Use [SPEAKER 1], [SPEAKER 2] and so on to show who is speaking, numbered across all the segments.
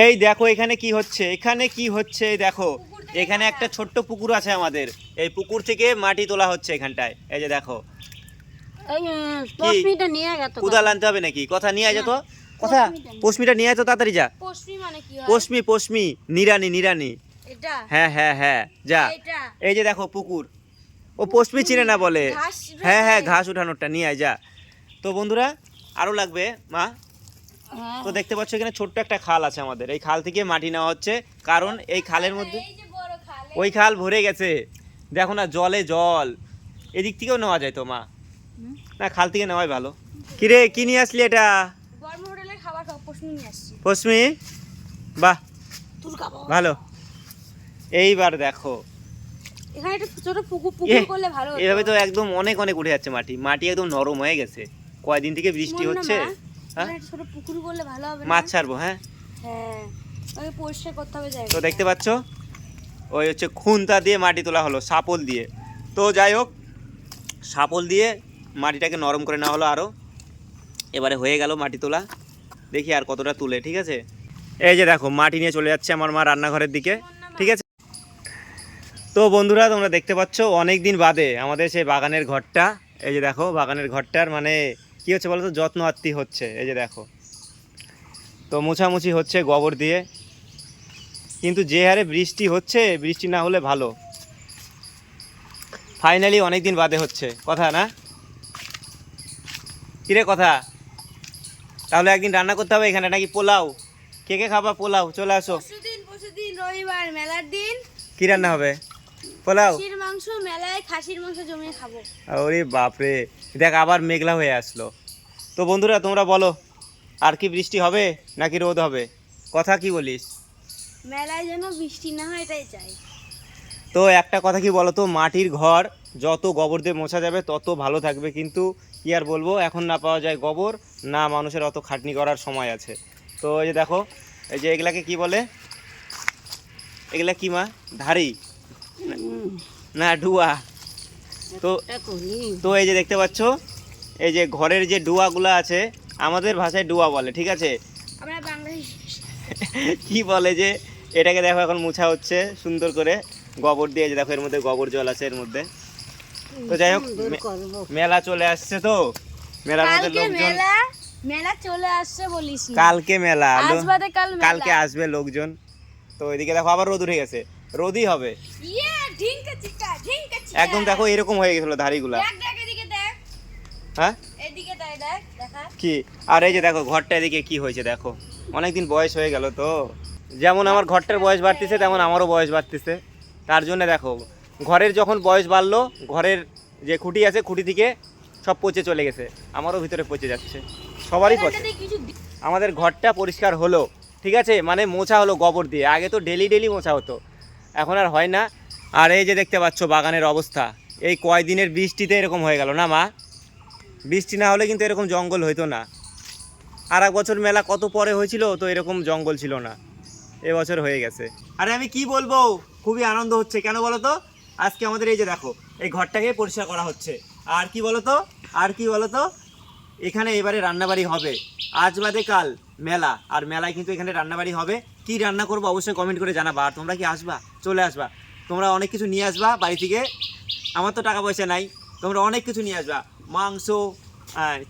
[SPEAKER 1] এই দেখো এখানে কি হচ্ছে, এখানে কি হচ্ছে দেখো। এখানে একটা ছোট্ট পুকুর আছে আমাদের, এই পুকুর থেকে মাটি তোলা হচ্ছে এখানটায়। এই যে দেখো,
[SPEAKER 2] পশমিটা নিয়ে গেছো?
[SPEAKER 1] কোদাল আনতে হবে নাকি? কথা নিয়ে আয় তো, কথা পশমিটা নিয়ে আয় তো তাড়াতাড়ি যা।
[SPEAKER 2] পশমি মানে কি হয়?
[SPEAKER 1] পশমি নিরানি নিরানি।
[SPEAKER 2] এটা?
[SPEAKER 1] হ্যাঁ হ্যাঁ হ্যাঁ যা।
[SPEAKER 2] এটা?
[SPEAKER 1] এই যে দেখো পুকুর, ও পশমি চিনে না বলে। হ্যাঁ হ্যাঁ ঘাস উঠানোরটা নিয়ে আয় যা। তো বন্ধুরা আরো লাগবে মা। তো দেখতে পাচ্ছ এখানে ছোট্ট একটা খাল আছে আমাদের, এই খাল থেকে মাটি নেওয়া হচ্ছে, কারণ এই খালের মধ্যে ওই খাল ভরে গেছে, দেখো না জলে জল। এদিক থেকেও নেওয়া যায় তো মা, না খাল থেকে নেওয়াই ভালো। কিরে কি নিয়ে আসলি এটা?
[SPEAKER 2] বর্মা হোটেলের খাবার খাও, পশমি নিয়ে আসছি।
[SPEAKER 1] পশমি, বাহ
[SPEAKER 2] তুই খাবো
[SPEAKER 1] ভালো। এইবার দেখো
[SPEAKER 2] এখানে একটা ছোট পুকুর করলে ভালো হতো।
[SPEAKER 1] এভাবে তো একদম অনেক অনেক উঠে যাচ্ছে মাটি, মাটি একদম নরম হয়ে গেছে, কয়দিন থেকে বৃষ্টি হচ্ছে।
[SPEAKER 2] হ্যাঁ একটা ছোট পুকুর করলে ভালো হবে না?
[SPEAKER 1] মাছ ছাড়বো। হ্যাঁ
[SPEAKER 2] হ্যাঁ, ওই পরিষ্কার করতে হবে জায়গা।
[SPEAKER 1] তো দেখতে পাচ্ছ ওই হচ্ছে খুন্তা দিয়ে মাটি তোলা হলো, শাপল দিয়ে। তো যাই হোক, শাপল দিয়ে মাটিটাকে নরম করে নেওয়া হলো আরও। এবারে হয়ে গেল মাটি তোলা, দেখি আর কতটা তুলে। ঠিক আছে, এই যে দেখো মাটি নিয়ে চলে যাচ্ছে আমার মা রান্নাঘরের দিকে। ঠিক আছে, তো বন্ধুরা তোমরা দেখতে পাচ্ছ অনেক দিন বাদে আমাদের সেই বাগানের ঘরটা। এই যে দেখো বাগানের ঘরটার মানে কি হচ্ছে বলো তো, যত্ন আত্তি হচ্ছে। এই যে দেখো, তো মোছামুছি হচ্ছে গোবর দিয়ে, কিন্তু যে হারে বৃষ্টি হচ্ছে, বৃষ্টি না হলে ভালো। ফাইনালি অনেক দিন বাদে হচ্ছে, কথা না কিরে কথা? তাহলে একদিন রান্না করতে হবে এখানে নাকি? পোলাও, কে কে খাবা পোলাও? চলে আসো।
[SPEAKER 2] পরশুদিন রবিবার মেলার দিন।
[SPEAKER 1] কি রান্না হবে? পোলাও,
[SPEAKER 2] খাসির মাংস, মেলায় খাসির মাংস জমিয়ে খাবো।
[SPEAKER 1] ওরে বাপরে, দেখ আবার মেঘলা হয়ে আসলো। তো বন্ধুরা তোমরা বলো, আর কি বৃষ্টি হবে নাকি রোদ হবে? কথা কি বলিস?
[SPEAKER 2] মেলায় যেন বৃষ্টি না হয় এটাই চাই।
[SPEAKER 1] তো একটা কথা কি বলো তো, মাটির ঘর যত গোবর দিয়ে মোছা যাবে তত ভালো থাকবে, কিন্তু কি আর বলবো, এখন না পাওয়া যায় গোবর, না মানুষের অত খাটনি করার সময় আছে। তো এই যে দেখো, এই যে এগুলাকে কি বলে, এগুলা কি মা? ধাড়ি না ডুয়া? তো তো এই যে দেখতে পাচ্ছ, এই যে ঘরের যে ডুয়াগুলো আছে, আমাদের ভাষায় ডুয়া বলে, ঠিক আছে?
[SPEAKER 2] আমরা বাংলায়
[SPEAKER 1] কি বলে যে, এটাকে দেখো এখন মুছা হচ্ছে সুন্দর করে গোবর দিয়ে। যে দেখো এর মধ্যে গোবর জল আছে এর মধ্যে। তো যাই হোক, মেলা চলে আসছে, তো মেলার মধ্যে লোকজন,
[SPEAKER 2] মেলা চলে আসছে বলিস না।
[SPEAKER 1] কালকে মেলা,
[SPEAKER 2] কালকে
[SPEAKER 1] আসবে লোকজন। তো এদিকে দেখো আবার রোদ উঠে গেছে, রোদই হবে একদম। দেখো এরকম হয়ে গেছিল ধাড়িগুলা। হ্যাঁ কি, আর এই যে দেখো ঘরটা এদিকে কি হয়েছে দেখো, অনেকদিন বয়স হয়ে গেল তো, যেমন আমার ঘরটার বয়স বাড়তেছে তেমন আমারও বয়স বাড়তেছে। তার জন্য দেখো ঘরের যখন বয়স বাড়লো, ঘরের যে খুঁটি আছে খুঁটি থেকে সব পচে চলে গেছে, আমারও ভিতরে পচে যাচ্ছে, সবারই পচে। আমাদের ঘরটা পরিষ্কার হলো, ঠিক আছে, মানে মোছা হলো গোবর দিয়ে। আগে তো ডেলি ডেলি মোছা হতো, এখন আর হয় না। আর এই যে দেখতে পাচ্ছ বাগানের অবস্থা, এই কয়দিনের বৃষ্টিতে এরকম হয়ে গেল না মা? বৃষ্টি না হলে কিন্তু এরকম জঙ্গল হইতো না। আর এক বছর মেলা কত পরে হয়েছিল, তো এরকম জঙ্গল ছিল না, এবছর হয়ে গেছে। আরে আমি কি বলবো, খুবই আনন্দ হচ্ছে। কেন বলো তো, আজকে আমাদের এই যে দেখো এই ঘরটাকে পরিষ্কার করা হচ্ছে। আর কি বলো তো, আর কি বলো তো, এখানে এবারে রান্নাবাড়ি হবে, আজ বাদে কাল মেলা, আর মেলায় কিন্তু এখানে রান্নাবাড়ি হবে। কি রান্না করবো অবশ্যই কমেন্ট করে জানাবা। আর তোমরা কি আসবা? চলে আসবা, তোমরা অনেক কিছু নিয়ে আসবা বাড়ি থেকে। আমার তো টাকা পয়সা নাই, তোমরা অনেক কিছু নিয়ে আসবা, মাংস,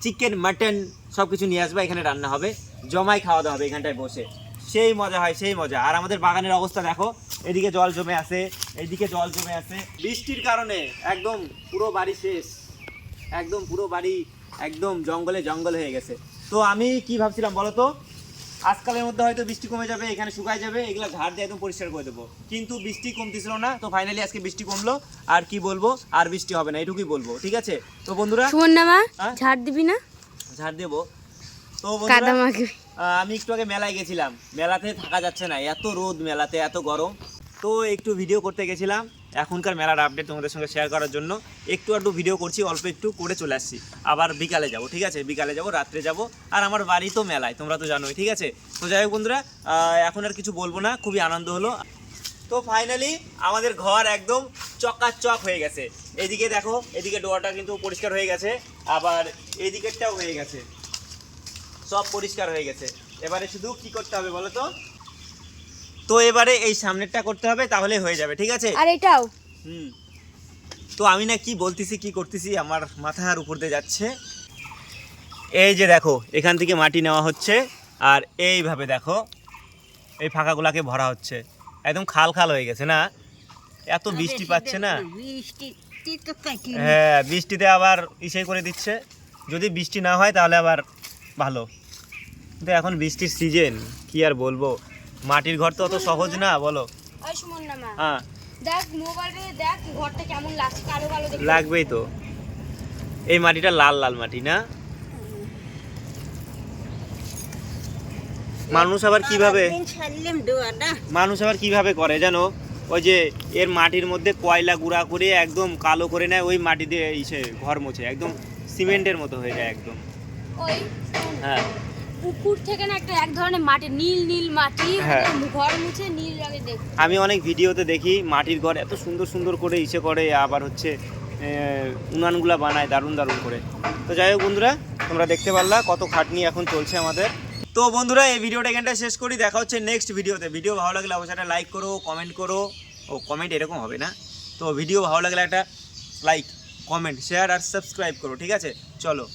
[SPEAKER 1] চিকেন, মাটন সব কিছু নিয়ে আসবা। এখানে রান্না হবে, জমাই খাওয়া দাওয়া হবে এখানটায় বসে, সেই মজা হয়, সেই মজা। আর আমাদের বাগানের অবস্থা দেখো, এদিকে জল জমে আছে, এইদিকে জল জমে আছে, বৃষ্টির কারণে একদম পুরো বাড়ি শেষ, একদম পুরো বাড়ি একদম জঙ্গলে জঙ্গল হয়ে গেছে। তো আমি কি ভাবছিলাম বলো তো, আজকালের মধ্যে হয়তো বৃষ্টি কমে যাবে, এখানে শুকায় যাবে, এগুলো ঝাড় দিয়ে একদম পরিষ্কার করে দেবো, কিন্তু বৃষ্টি কমতেছিল না। তো ফাইনালি আজকে বৃষ্টি কমলো, আর কি বলবো, আর বৃষ্টি হবে না, এটুকুই বলবো। ঠিক আছে তো বন্ধুরা,
[SPEAKER 2] ঝাড় দিবি না?
[SPEAKER 1] ঝাড় দেবো। তো বন্ধুরা আমি একটু আগে মেলায় গেছিলাম, মেলাতে থাকা যাচ্ছে না, এত রোদ, মেলাতে এত গরম। তো একটু ভিডিও করতে গেছিলাম, এখনকার মেলার আপডেট তোমাদের সঙ্গে শেয়ার করার জন্য একটু ভিডিও করছি, অল্প একটু করে চলে আসছি। আবার বিকালে যাব, ঠিক আছে, বিকালে যাব, রাত্রে যাব। আর আমার বাড়ি তো মেলায়, তোমরা তো জানোই, ঠিক আছে। তো যাই হোক বন্ধুরা, এখন আর কিছু বলবো না, খুবই আনন্দ হলো। তো ফাইনালি আমাদের ঘর একদম চকাচক হয়ে গেছে। এদিকে দেখো, এদিকে ডোয়াটা কিন্তু পরিষ্কার হয়ে গেছে, আবার এদিকেরটাও হয়ে গেছে, সব পরিষ্কার হয়ে গেছে। এবারে শুধু কি করতে হবে বলো তো, তো এবারে এই সামনেরটা করতে হবে, তাহলে হয়ে যাবে, ঠিক আছে?
[SPEAKER 2] আর এটাও
[SPEAKER 1] হুম। তো আমি না কি বলতেছি কি করতেছি, আমার মাথার উপর দিয়ে যাচ্ছে। এই যে দেখো, এখান থেকে মাটি নেওয়া হচ্ছে, আর এইভাবে দেখো এই ফাঁকাগুলাকে ভরা হচ্ছে। একদম খাল খাল হয়ে গেছে না? এত বৃষ্টি পাচ্ছে না। হ্যাঁ, বৃষ্টিতে আবার ইসে করে দিচ্ছে। যদি বৃষ্টি না হয় তাহলে আবার ভালো, কিন্তু এখন বৃষ্টির সিজন, কি আর বলবো। মাটির ঘর তো অত সহজ না, বলো।
[SPEAKER 2] ওই সুমন না মা,
[SPEAKER 1] হ্যাঁ,
[SPEAKER 2] দেখ মোবাইলে দেখ ঘরটা কেমন লাগছে, কালো কালো দেখতে
[SPEAKER 1] লাগবেই তো। এই মাটিটা লাল লাল মাটি না? মানুষ আবার কিভাবে করে জানো, ওই যে এর মাটির মধ্যে কয়লা গুঁড়া করে একদম কালো করে নেয়, ওই মাটি দিয়ে ইসে ঘর মোছে, একদম সিমেন্টের মতো হয়ে যায় একদম।
[SPEAKER 2] ওই
[SPEAKER 1] হ্যাঁ,
[SPEAKER 2] পুকুর থেকে না একটা এক ধরনের মাটি, নীল নীল মাটি,
[SPEAKER 1] হ্যাঁ।
[SPEAKER 2] ঘর মুছে নীল রঙের দেখতে।
[SPEAKER 1] আমি অনেক ভিডিওতে দেখি মাটির ঘর এত সুন্দর সুন্দর করে ইসে করে, আবার হচ্ছে উনানগুলা বানায় দারুণ দারুণ করে। তো যাই হোক বন্ধুরা, তোমরা দেখতে পারলা কত খাটনি এখন চলছে আমাদের। তো বন্ধুরা, এই ভিডিওটা এখানটা শেষ করি, দেখা হচ্ছে নেক্সট ভিডিওতে। ভিডিও ভালো লাগলে অবশ্যই একটা লাইক করো, কমেন্ট করো। ও কমেন্ট এরকম হবে না, তো ভিডিও ভালো লাগলে একটা লাইক, কমেন্ট, শেয়ার আর সাবস্ক্রাইব করো, ঠিক আছে? চলো।